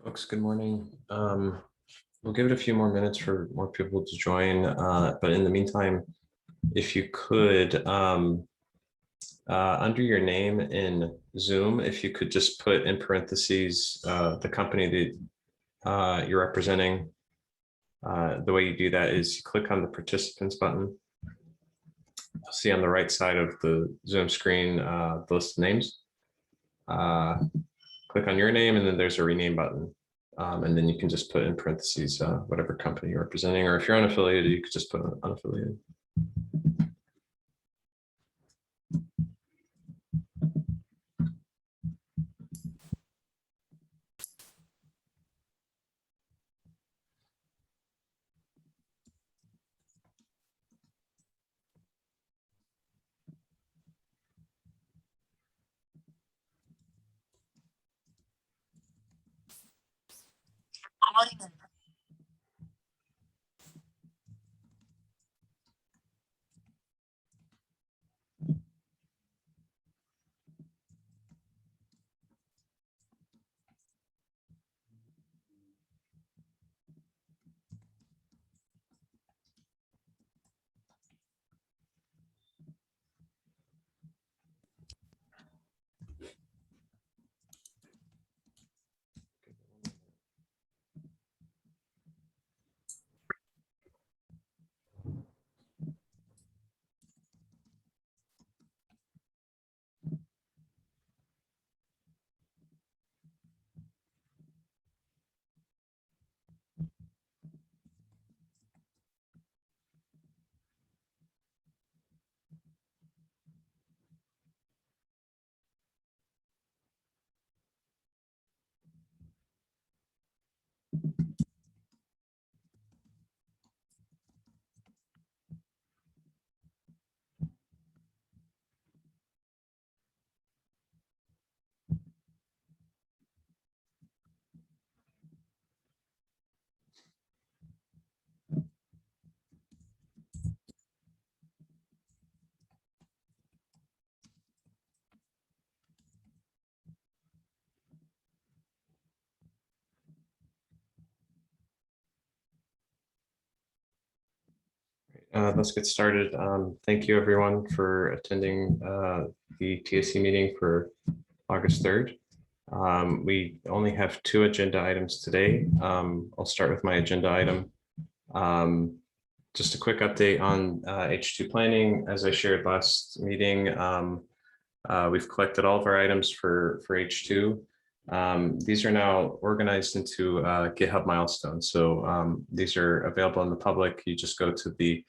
Folks, good morning. We'll give it a few more minutes for more people to join, but in the meantime, if you could, under your name in Zoom, if you could just put in parentheses the company that you're representing. The way you do that is you click on the participants button. You'll see on the right side of the Zoom screen the list of names. Click on your name, and then there's a rename button. And then you can just put in parentheses whatever company you're representing, or if you're unaffiliated, you could just put unaffiliated. Let's get started. Thank you everyone for attending the TSC meeting for August 3rd. We only have 2 agenda items today. I'll start with my agenda item. Just a quick update on H2 planning. As I shared last meeting, we've collected all of our items for H2. These are now organized into GitHub milestones. So these are available in the public. You just go to the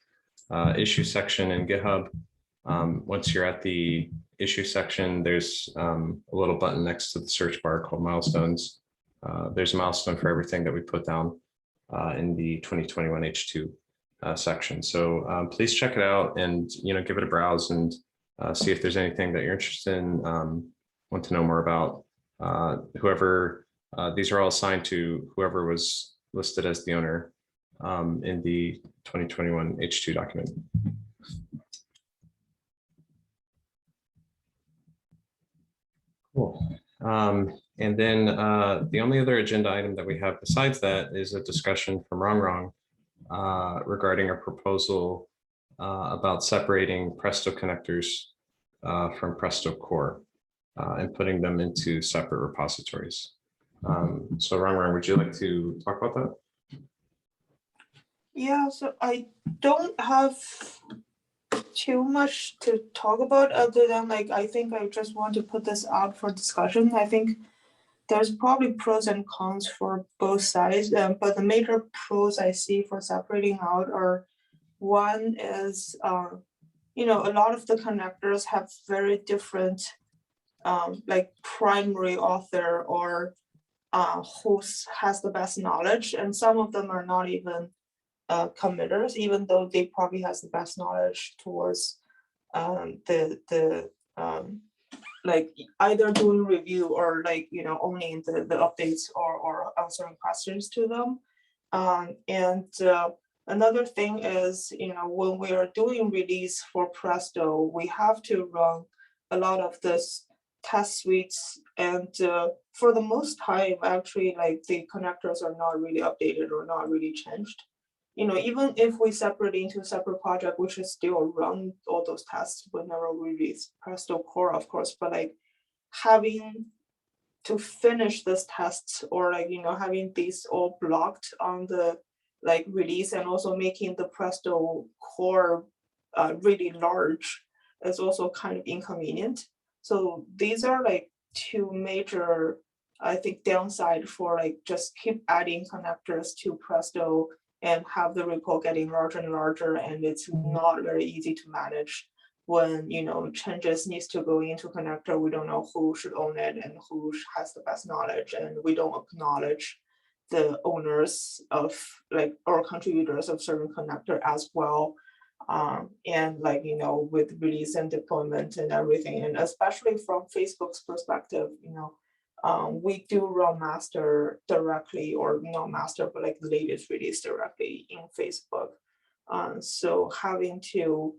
issue section in GitHub. Once you're at the issue section, there's a little button next to the search bar called milestones. There's a milestone for everything that we put down in the 2021 H2 section. So please check it out and give it a browse and see if there's anything that you're interested in, want to know more about. These are all assigned to whoever was listed as the owner in the 2021 H2 document. Cool. And then the only other agenda item that we have besides that is a discussion from Wrong regarding a proposal about separating Presto connectors from Presto core and putting them into separate repositories. So Wrong, would you like to talk about that? Yeah, so I don't have too much to talk about other than I think I just want to put this out for discussion. I think there's probably pros and cons for both sides, but the major pros I see for separating out are, one is, a lot of the connectors have very different primary author or who has the best knowledge, and some of them are not even committers, even though they probably has the best knowledge towards either doing review or owning the updates or answering questions to them. Another thing is, when we are doing release for Presto, we have to run a lot of this test suites, and for the most time, actually, like the connectors are not really updated or not really changed. Even if we separate into separate project, we should still run all those tests whenever we release Presto core, of course. But like having to finish this tests, or like having these all blocked on the like release, and also making the Presto core really large is also kind of inconvenient. So these are like two major, I think, downside for like just keep adding connectors to Presto and have the repo getting larger and larger, and it's not very easy to manage when changes needs to go into connector. We don't know who should own it and who has the best knowledge, and we don't acknowledge the owners of like or contributors of certain connector as well. And like with release and deployment and everything, and especially from Facebook's perspective, we do run master directly, or not master, but like the latest release directly in Facebook. So having to,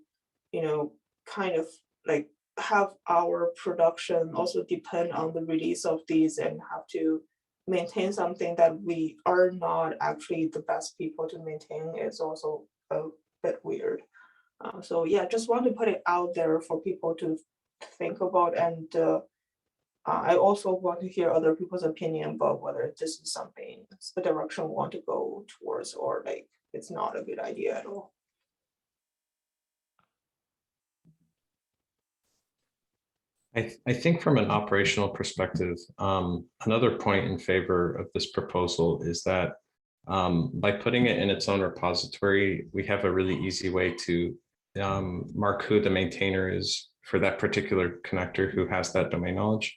kind of like have our production also depend on the release of these, and have to maintain something that we are not actually the best people to maintain is also a bit weird. So yeah, just want to put it out there for people to think about, and I also want to hear other people's opinion about whether this is something, it's the direction we want to go towards, or like it's not a good idea at all. I think from an operational perspective, another point in favor of this proposal is that by putting it in its own repository, we have a really easy way to mark who the maintainer is for that particular connector who has that domain knowledge.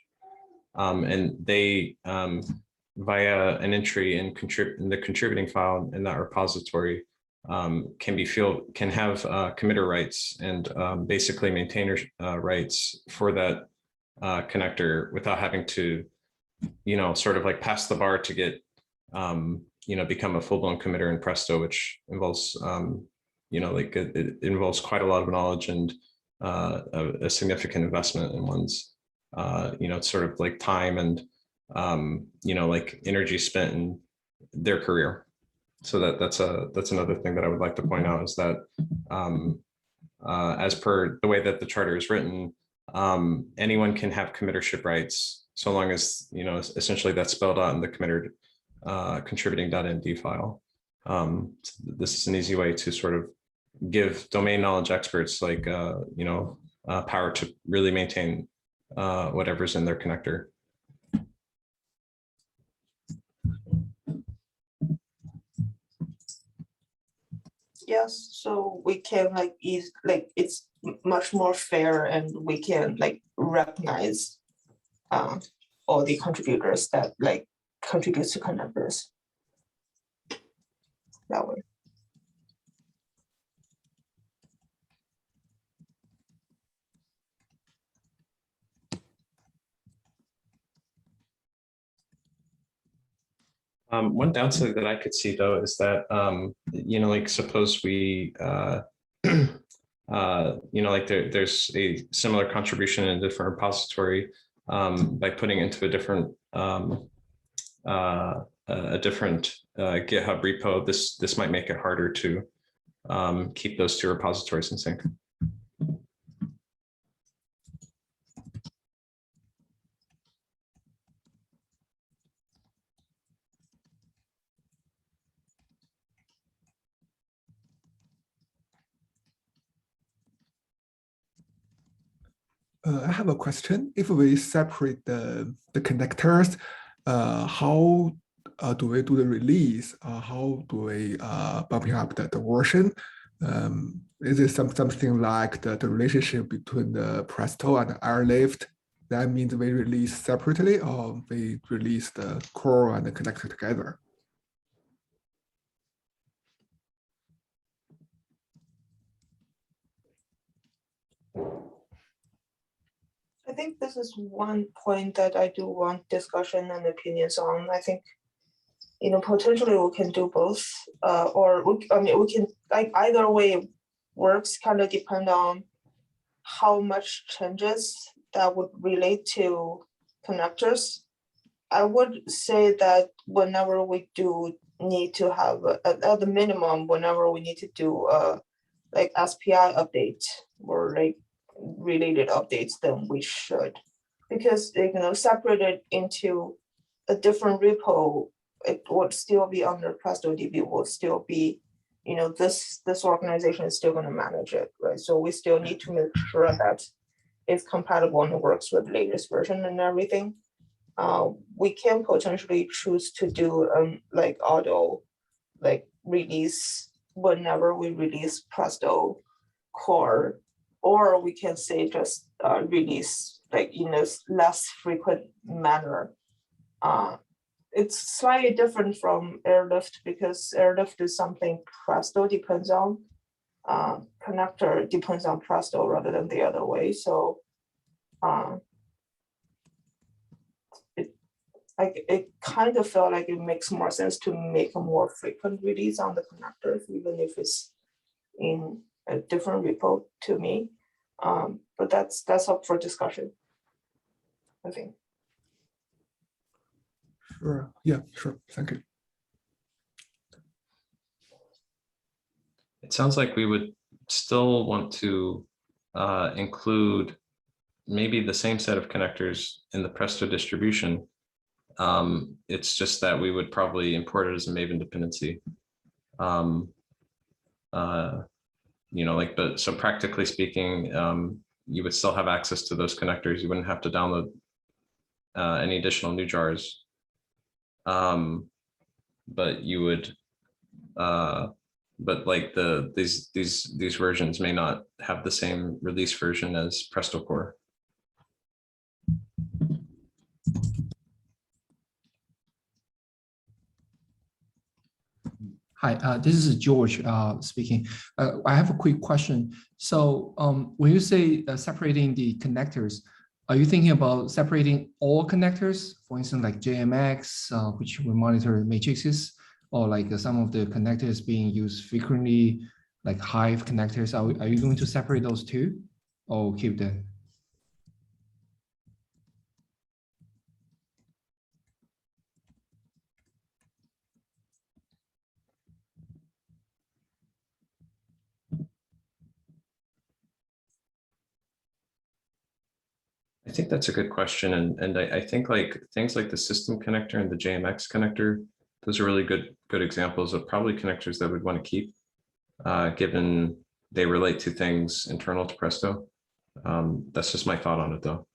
And they, via an entry in the contributing file in that repository, can have committer rights and basically maintainer rights for that connector without having to, sort of like pass the bar to get, become a full-blown committer in Presto, which involves, like it involves quite a lot of knowledge and a significant investment in one's, sort of like time and, like energy spent in their career. So that's another thing that I would like to point out, is that as per the way that the charter is written, anyone can have committership rights, so long as, essentially that's spelled out in the committer contributing.md file. So this is an easy way to sort of give domain knowledge experts like, power to really maintain whatever's in their connector. Yes, so we can like it's much more fair, and we can like recognize all the contributors that like contributes to connectors that way. One downside that I could see, though, is that, like suppose we, like there's a similar contribution in a different repository, by putting into a different GitHub repo. This might make it harder to keep those two repositories in sync. I have a question. If we separate the connectors, how do we do the release? How do we bumping up the version? Is it something like the relationship between the Presto and the Airlift? That means we release separately, or we release the core and the connector together? I think this is one point that I do want discussion and opinions on. I think, potentially we can do both, or we can, like, either way works, kind of depend on how much changes that would relate to connectors, I would say that whenever we do need to have, at the minimum, whenever we need to do like SPI update or like related updates, then we should. Because separated into a different repo, it would still be under Presto DB, will still be, this organization is still going to manage it, right? So we still need to make sure that it's compatible and works with the latest version and everything. We can potentially choose to do like auto like release whenever we release Presto core, or we can say just release like in a less frequent manner. It's slightly different from Airlift because Airlift is something Presto depends on. Connector depends on Presto rather than the other way. So it kind of felt like it makes more sense to make a more frequent release on the connectors, even if it's in a different repo to me. But that's up for discussion, I think. Sure. Yeah, sure. Thank you. It sounds like we would still want to include maybe the same set of connectors in the Presto distribution. It's just that we would probably import it as a Maven dependency. But so practically speaking, you would still have access to those connectors. You wouldn't have to download any additional new jars. But you would, but like these versions may not have the same release version as Presto Core. Hi, this is George speaking. I have a quick question. So when you say separating the connectors, are you thinking about separating all connectors, for instance, like JMX, which will monitor matrices, or like some of the connectors being used frequently, like Hive connectors? Are you going to separate those two, or keep them? I think that's a good question. And I think like things like the system connector and the JMX connector, those are really good examples of probably connectors that we'd want to keep, given they relate to things internal to Presto. That's just my thought on it though.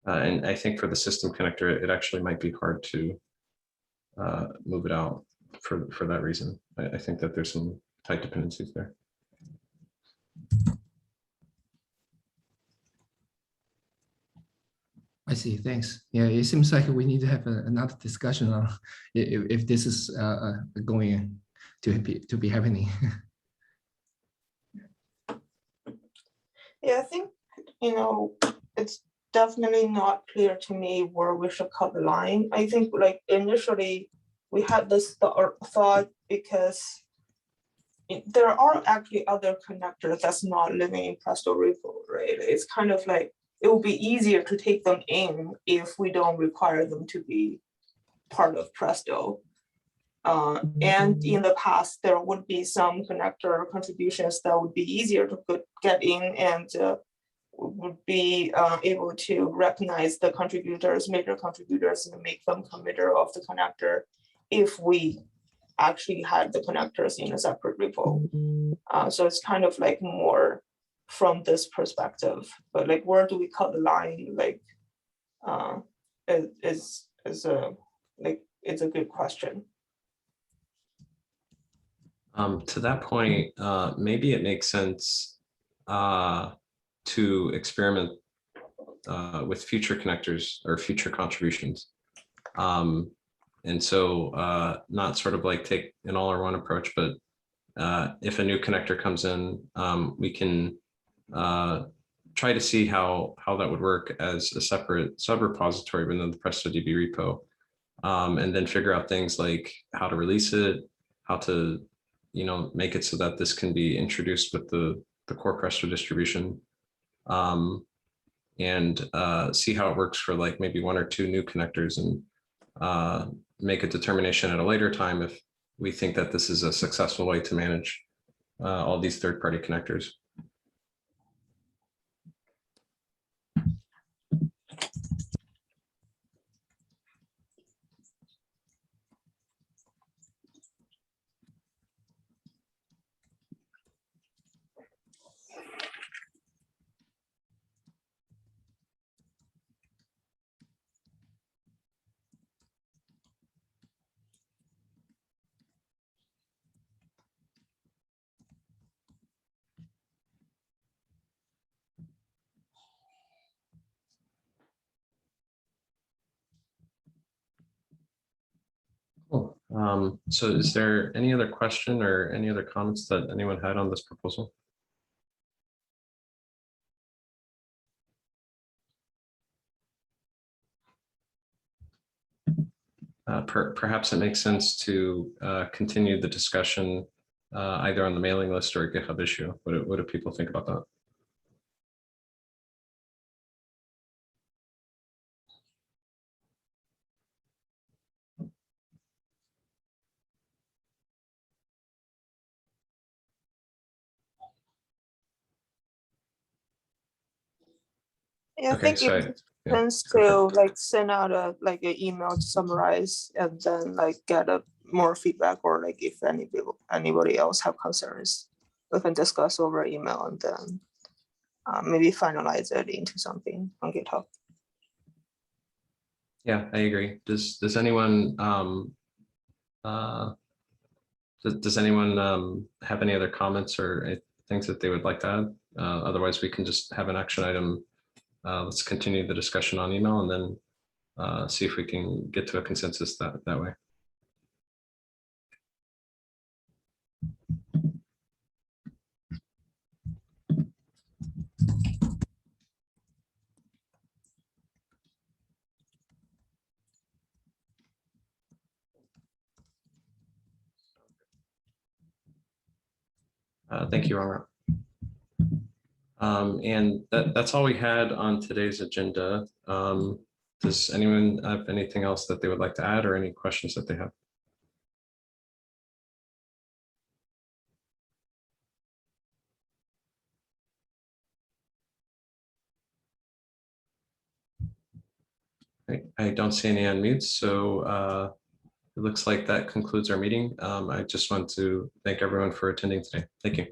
And I think for the system connector, it actually might be hard to move it out for that reason. I think that there's some tight dependencies there. I see, thanks. Yeah, it seems like we need to have another discussion on if this is going to be happening. Yeah, I think, it's definitely not clear to me where we should cut the line. I think like initially we had this thought because there are actually other connectors that's not living in Presto repo, right? It's kind of like, it will be easier to take them in if we don't require them to be part of Presto. And in the past, there would be some connector contributions that would be easier to get in and would be able to recognize the contributors, major contributors, and make them committer of the connector if we actually had the connectors in a separate repo. So it's kind of like more from this perspective, but like where do we cut the line? Like, it's a good question. To that point, maybe it makes sense to experiment with future connectors or future contributions. And so not sort of like take an all-or-one approach, but if a new connector comes in, we can try to see how that would work as a separate sub-repository within the Presto DB repo. And then figure out things like how to release it, how to, make it so that this can be introduced with the core Presto distribution, and see how it works for like maybe 1 or 2 new connectors, and make a determination at a later time if we think that this is a successful way to manage all these third-party connectors. Cool. So is there any other question or any other comments that anyone had on this proposal? Perhaps it makes sense to continue the discussion either on the mailing list or a GitHub issue. What do people think about that? Yeah, I Okay, think so it makes yeah, sense go for to like send out an email to summarize and then like get a more feedback, or like if anybody else have concerns, we can discuss over email and then maybe finalize it into something on GitHub. Yeah, I agree. Does anyone does anyone have any other comments or things that they would like to add? Otherwise, we can just have an action item. Let's continue the discussion on email and then see if we can get to a consensus that way. Thank you, Rama. And that's all we had on today's agenda. Does anyone have anything else that they would like to add or any questions that they have? I don't see any unmutes, so it looks like that concludes our meeting. I just want to thank everyone for attending today. Thank you.